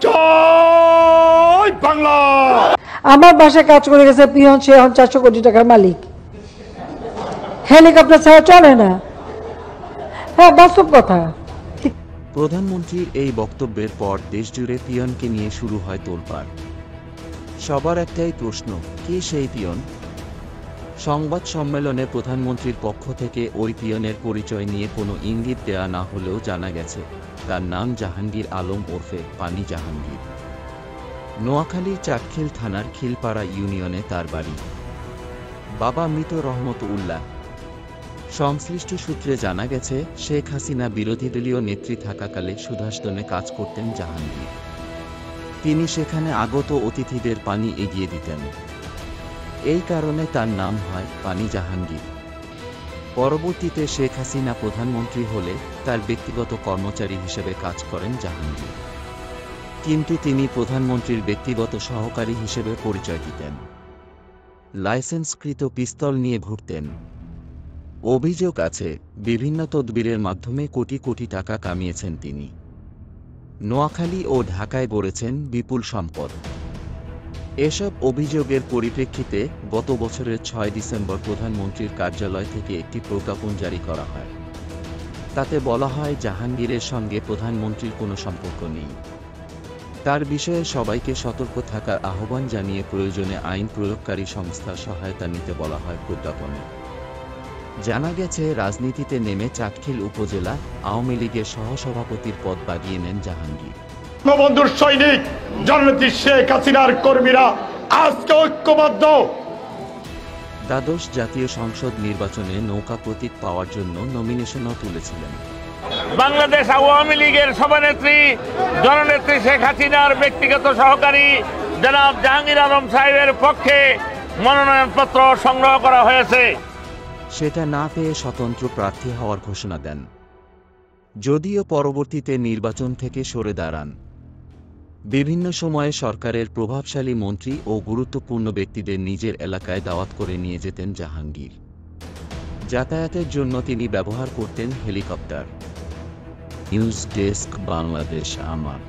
জয় বাংলা। আমার বাসায় কাজ করে গেছে পিয়ন, সে এখন 400 কোটি টাকার মালিক। হেলিকপ্টার ছাড়া চলে না। হ্যাঁ, বাস্তব কথা। প্রধানমন্ত্রীর এই বক্তব্যের পর দেশজুড়ে পিয়নকে নিয়ে শুরু হয় তোলপাড়। সবার একটাই প্রশ্ন, কে সেই পিয়ন? সংবাদ সম্মেলনে প্রধানমন্ত্রীর পক্ষ থেকে ওই পিয়নের পরিচয় নিয়ে কোনো ইঙ্গিত দেয়া না হলেও জানা গেছে তার নাম জাহাঙ্গীর আলম ওরফে পানি জাহাঙ্গীর। নোয়াখালীর চাটখিল থানার খিলপাড়া ইউনিয়নে তার বাড়ি। বাবা মৃত রহমত উল্লাহ। সংশ্লিষ্ট সূত্রে জানা গেছে, শেখ হাসিনা বিরোধী দলীয় নেত্রী থাকাকালে সুধাসদনে কাজ করতেন জাহাঙ্গীর। তিনি সেখানে আগত অতিথিদের পানি এগিয়ে দিতেন। এই কারণে তার নাম হয় পানি জাহাঙ্গীর। পরবর্তীতে শেখ হাসিনা প্রধানমন্ত্রী হলে তার ব্যক্তিগত কর্মচারী হিসেবে কাজ করেন জাহাঙ্গীর, কিন্তু তিনি প্রধানমন্ত্রীর ব্যক্তিগত সহকারী হিসেবে পরিচয় দিতেন। লাইসেন্সকৃত পিস্তল নিয়ে ঘুরতেন। অভিযোগ আছে, বিভিন্ন তদবিরের মাধ্যমে কোটি কোটি টাকা কামিয়েছেন তিনি। নোয়াখালী ও ঢাকায় গড়েছেন বিপুল সম্পদ। এসব অভিযোগের পরিপ্রেক্ষিতে গত বছরের 6 ডিসেম্বর প্রধানমন্ত্রীর কার্যালয় থেকে একটি প্রজ্ঞাপন জারি করা হয়। তাতে বলা হয়, জাহাঙ্গীরের সঙ্গে প্রধানমন্ত্রীর কোনো সম্পর্ক নেই। তার বিষয়ে সবাইকে সতর্ক থাকার আহ্বান জানিয়ে প্রয়োজনে আইন প্রয়োগকারী সংস্থার সহায়তা নিতে বলা হয় প্রজ্ঞাপনে। জানা গেছে, রাজনীতিতে নেমে চাটখিল উপজেলা আওয়ামী লীগের সহসভাপতির পদ বাগিয়ে নেন জাহাঙ্গীর। বঙ্গবন্ধুর সৈনিক জননেত্রী শেখ হাসিনার কর্মীরা আজকে ঐক্যবদ্ধ। দ্বাদশ জাতীয় সংসদ নির্বাচনে নৌকা প্রতীক পাওয়ার জন্য নমিনেশনও তুলেছিলেন। বাংলাদেশ আওয়ামী লীগের সভানেত্রী জননেত্রী শেখ হাসিনার ব্যক্তিগত সহকারী জনাব জাহাঙ্গীর আলম সাহেবের পক্ষে মনোনয়নপত্র সংগ্রহ করা হয়েছে। সেটা না পেয়ে স্বতন্ত্র প্রার্থী হওয়ার ঘোষণা দেন, যদিও পরবর্তীতে নির্বাচন থেকে সরে দাঁড়ান। বিভিন্ন সময়ে সরকারের প্রভাবশালী মন্ত্রী ও গুরুত্বপূর্ণ ব্যক্তিদের নিজের এলাকায় দাওয়াত করে নিয়ে যেতেন জাহাঙ্গীর। যাতায়াতের জন্য তিনি ব্যবহার করতেন হেলিকপ্টার। নিউজ ডেস্ক, বাংলাদেশ আমার।